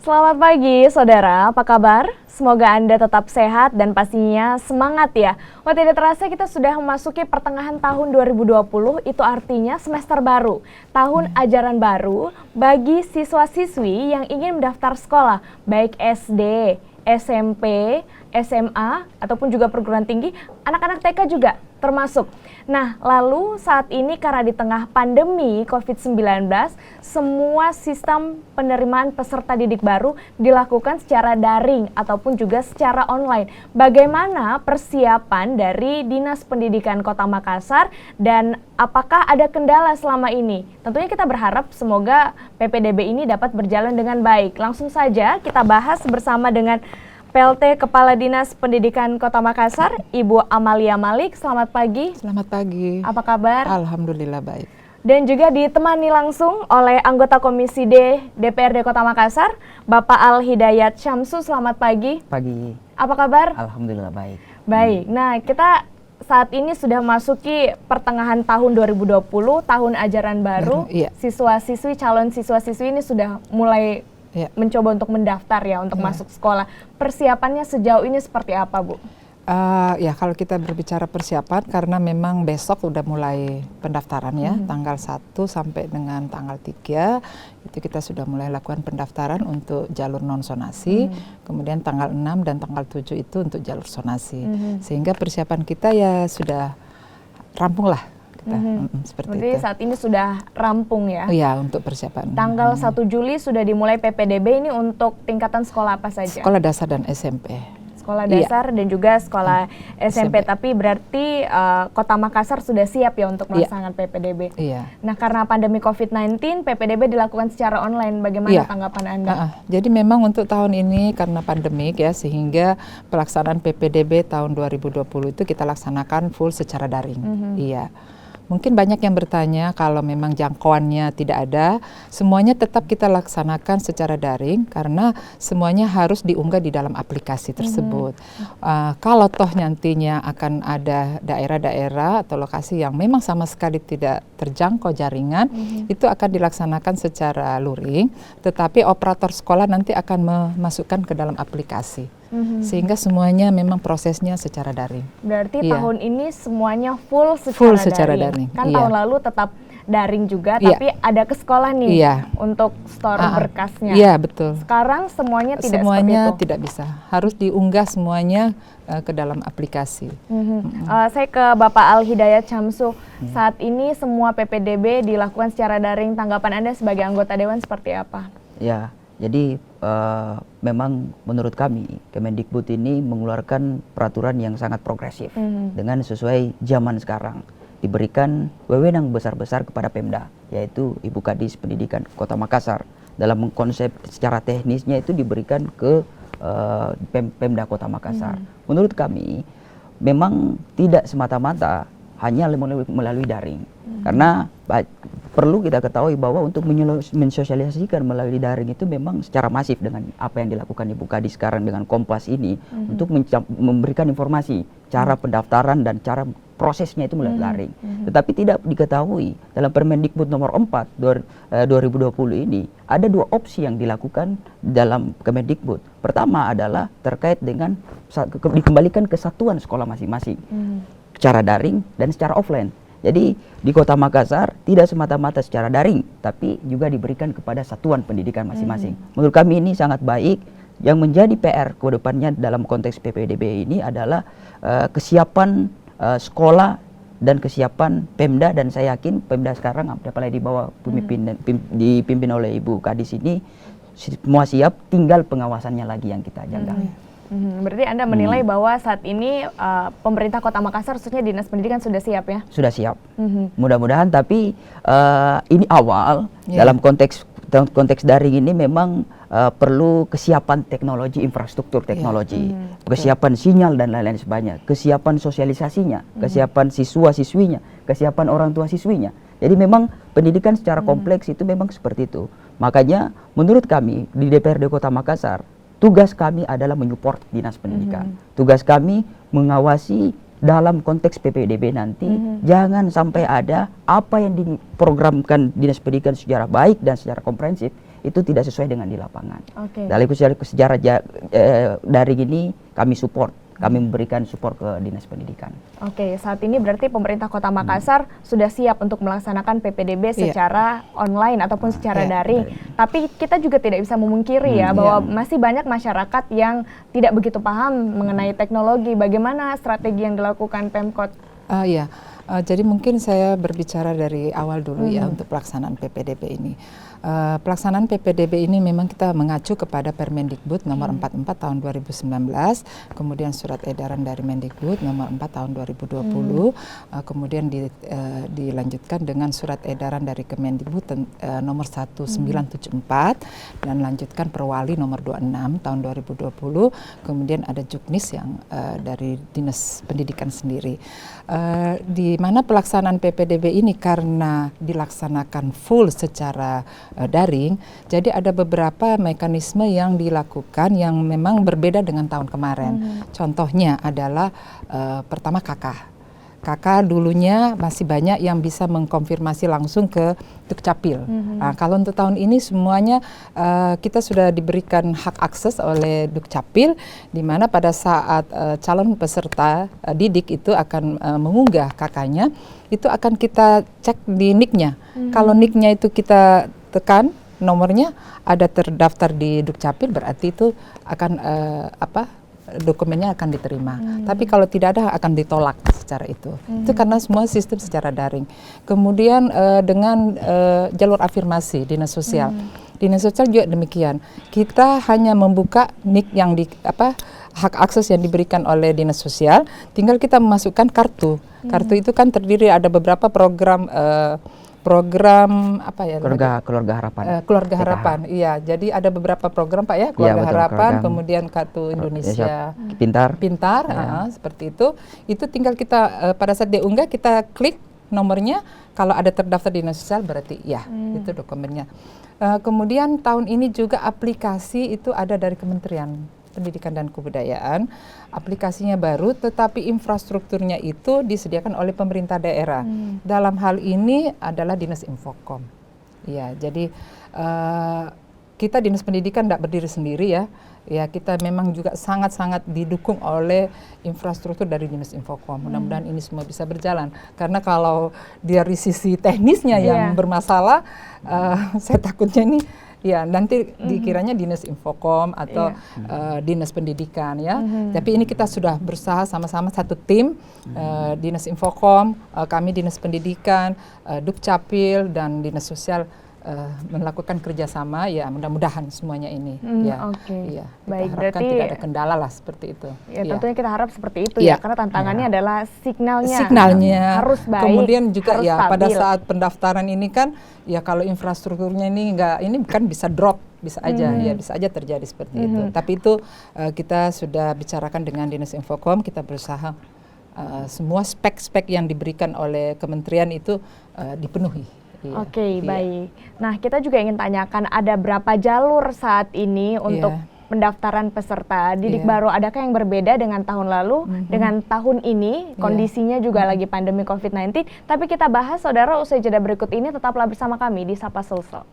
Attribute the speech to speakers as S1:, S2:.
S1: Selamat pagi saudara, apa kabar? Semoga Anda tetap sehat dan pastinya semangat ya. Wah, tidak terasa kita sudah memasuki pertengahan tahun 2020, itu artinya semester baru, tahun ajaran baru bagi siswa-siswi yang ingin mendaftar sekolah, baik SD, SMP, SMA, ataupun juga perguruan tinggi, anak-anak TK juga termasuk. Nah, lalu saat ini karena di tengah pandemi COVID-19, semua sistem penerimaan peserta didik baru dilakukan secara daring ataupun juga secara online. Bagaimana persiapan dari Dinas Pendidikan Kota Makassar dan apakah ada kendala selama ini? Tentunya kita berharap semoga PPDB ini dapat berjalan dengan baik. Langsung saja kita bahas bersama dengan PLT Kepala Dinas Pendidikan Kota Makassar, Ibu Amalia Malik. Selamat pagi.
S2: Selamat pagi.
S1: Apa kabar?
S2: Alhamdulillah baik.
S1: Dan juga ditemani langsung oleh anggota Komisi D DPRD Kota Makassar, Bapak Al Hidayat Syamsu. Selamat pagi.
S3: Pagi.
S1: Apa kabar?
S3: Alhamdulillah baik.
S1: Baik. Nah, kita saat ini sudah masuki pertengahan tahun 2020, tahun ajaran baru.
S2: Iya.
S1: Siswa-siswi, calon siswa-siswi ini sudah mulai mencoba untuk mendaftar ya, untuk masuk sekolah. Persiapannya sejauh ini seperti apa, Bu?
S2: Ya, kalau kita berbicara persiapan, karena memang besok udah mulai pendaftaran ya, tanggal 1 sampai dengan tanggal 3, itu kita sudah mulai lakukan pendaftaran untuk jalur non-sonasi, kemudian tanggal 6 dan tanggal 7 itu untuk jalur sonasi. Sehingga persiapan kita ya sudah rampung lah. Seperti
S1: Jadi
S2: itu.
S1: saat ini sudah rampung ya?
S2: Iya, untuk persiapan.
S1: Tanggal 1 Juli sudah dimulai PPDB ini untuk tingkatan sekolah apa saja?
S2: Sekolah dasar dan SMP.
S1: Sekolah dasar dan juga sekolah SMP. Tapi berarti Kota Makassar sudah siap ya untuk melaksanakan PPDB?
S2: Iya.
S1: Nah, karena pandemi COVID-19, PPDB dilakukan secara online. Bagaimana tanggapan Anda?
S2: Jadi memang untuk tahun ini karena pandemik ya, sehingga pelaksanaan PPDB tahun 2020 itu kita laksanakan full secara daring. Iya. Mungkin banyak yang bertanya kalau memang jangkauannya tidak ada, semuanya tetap kita laksanakan secara daring karena semuanya harus diunggah di dalam aplikasi tersebut. Kalau toh nantinya akan ada daerah-daerah atau lokasi yang memang sama sekali tidak terjangkau jaringan, itu akan dilaksanakan secara luring, tetapi operator sekolah nanti akan memasukkan ke dalam aplikasi. Sehingga semuanya memang prosesnya secara daring.
S1: Berarti tahun ini semuanya full secara daring. Kan tahun lalu tetap daring juga, tapi ada ke sekolah nih untuk store berkasnya.
S2: Iya, betul.
S1: Sekarang semuanya tidak
S2: semuanya
S1: seperti itu.
S2: tidak bisa. Harus diunggah semuanya ke dalam aplikasi.
S1: Saya ke Bapak Al Hidayat Syamsu. Saat ini semua PPDB dilakukan secara daring. Tanggapan Anda sebagai anggota Dewan seperti apa?
S3: Ya, jadi memang menurut kami Kemendikbud ini mengeluarkan peraturan yang sangat progresif dengan sesuai zaman sekarang. Diberikan wewenang besar-besar kepada Pemda, yaitu Ibu Kadis Pendidikan Kota Makassar. Dalam konsep secara teknisnya itu diberikan ke Pemda Kota Makassar. Menurut kami memang tidak semata-mata hanya melalui daring. Karena perlu kita ketahui bahwa untuk mensosialisasikan melalui daring itu memang secara masif dengan apa yang dilakukan Ibu Kadis sekarang dengan Kompas ini untuk memberikan informasi cara pendaftaran dan cara prosesnya itu melalui daring. Tetapi tidak diketahui dalam Permendikbud nomor 4 2020 ini ada dua opsi yang dilakukan dalam Kemendikbud. Pertama adalah terkait dengan dikembalikan ke satuan sekolah masing-masing. Secara daring dan secara offline. Jadi di Kota Makassar tidak semata-mata secara daring, tapi juga diberikan kepada satuan pendidikan masing-masing. Menurut kami ini sangat baik. Yang menjadi PR ke depannya dalam konteks PPDB ini adalah kesiapan sekolah dan kesiapan Pemda, dan saya yakin Pemda sekarang apalagi di bawah dipimpin oleh Ibu Kadis ini semua siap, tinggal pengawasannya lagi yang kita jaga.
S1: Berarti Anda menilai bahwa saat ini pemerintah Kota Makassar, khususnya Dinas Pendidikan sudah siap ya? Sudah
S3: siap. Mudah-mudahan, tapi ini awal dalam konteks daring ini memang perlu kesiapan teknologi, infrastruktur teknologi, kesiapan sinyal dan lain-lain sebagainya, kesiapan sosialisasinya, kesiapan siswa-siswinya, kesiapan orang tua siswinya. Jadi memang pendidikan secara kompleks itu memang seperti itu. Makanya menurut kami di DPRD Kota Makassar, tugas kami adalah menyupport Dinas Pendidikan. Tugas kami mengawasi dalam konteks PPDB nanti, jangan sampai ada apa yang diprogramkan Dinas Pendidikan secara baik dan secara komprehensif itu tidak sesuai dengan di lapangan.
S1: Oke.
S3: Dari sejarah daring ini kami support, kami memberikan support ke Dinas Pendidikan.
S1: Oke, saat ini berarti pemerintah Kota Makassar sudah siap untuk melaksanakan PPDB secara online ataupun secara daring. Tapi kita juga tidak bisa memungkiri ya bahwa masih banyak masyarakat yang tidak begitu paham mengenai teknologi. Bagaimana strategi yang dilakukan Pemkot?
S2: Jadi mungkin saya berbicara dari awal dulu ya untuk pelaksanaan PPDB ini. Pelaksanaan PPDB ini memang kita mengacu kepada Permendikbud nomor 44 tahun 2019, kemudian surat edaran dari Mendikbud nomor 4 tahun 2020, kemudian dilanjutkan dengan surat edaran dari Kemendikbud nomor 1974 dan lanjutkan Perwali nomor 26 tahun 2020, kemudian ada Juknis yang dari Dinas Pendidikan sendiri. Di mana pelaksanaan PPDB ini karena dilaksanakan full secara daring, jadi ada beberapa mekanisme yang dilakukan yang memang berbeda dengan tahun kemarin. Contohnya adalah pertama KK dulunya masih banyak yang bisa mengkonfirmasi langsung ke Dukcapil. Kalau untuk tahun ini semuanya kita sudah diberikan hak akses oleh Dukcapil, di mana pada saat calon peserta didik itu akan mengunggah KK-nya, itu akan kita cek di NIK-nya. Kalau NIK-nya itu kita tekan nomornya ada terdaftar di Dukcapil, berarti itu akan dokumennya akan diterima. Tapi kalau tidak ada akan ditolak secara itu. Itu karena semua sistem secara daring. Kemudian dengan jalur afirmasi Dinas Sosial. Dinas Sosial juga demikian. Kita hanya membuka NIK yang hak akses yang diberikan oleh Dinas Sosial, tinggal kita memasukkan kartu. Kartu itu kan terdiri ada beberapa program
S3: keluarga harapan.
S2: Keluarga harapan, iya. Jadi ada beberapa program Pak ya, keluarga harapan, kemudian kartu Indonesia Pintar, seperti itu. Itu tinggal kita pada saat dia unggah kita klik nomornya, kalau ada terdaftar di Dinas Sosial berarti ya itu dokumennya. Kemudian tahun ini juga aplikasi itu ada dari Kementerian Pendidikan dan Kebudayaan. Aplikasinya baru, tetapi infrastrukturnya itu disediakan oleh pemerintah daerah. Dalam hal ini adalah Dinas Infokom. Ya, jadi kita Dinas Pendidikan tidak berdiri sendiri ya. Ya, kita memang juga sangat-sangat didukung oleh infrastruktur dari Dinas Infokom. Mudah-mudahan ini semua bisa berjalan. Karena kalau dari sisi teknisnya yang bermasalah, saya takutnya ini ya nanti dikiranya Dinas Infokom atau Dinas Pendidikan ya. Tapi ini kita sudah berusaha sama-sama satu tim, Dinas Infokom, kami Dinas Pendidikan, Dukcapil dan Dinas Sosial melakukan kerjasama ya, mudah-mudahan semuanya ini
S1: Baik,
S2: berarti tidak ada kendala lah seperti itu.
S1: Ya, tentunya kita harap seperti itu ya, karena tantangannya adalah signalnya harus baik.
S2: Kemudian juga
S1: harus
S2: ya
S1: stabil.
S2: pada saat pendaftaran ini kan ya kalau infrastrukturnya ini kan bisa drop, bisa aja ya, bisa aja terjadi seperti itu. Tapi itu kita sudah bicarakan dengan Dinas Infokom, kita berusaha semua spek-spek yang diberikan oleh kementerian itu dipenuhi.
S1: Oke, baik. Nah, kita juga ingin tanyakan ada berapa jalur saat ini untuk pendaftaran peserta didik baru? Adakah yang berbeda dengan tahun lalu? Dengan tahun ini kondisinya juga lagi pandemi COVID-19. Tapi kita bahas, saudara, usai jeda berikut ini tetaplah bersama kami di Sapa Sulsel.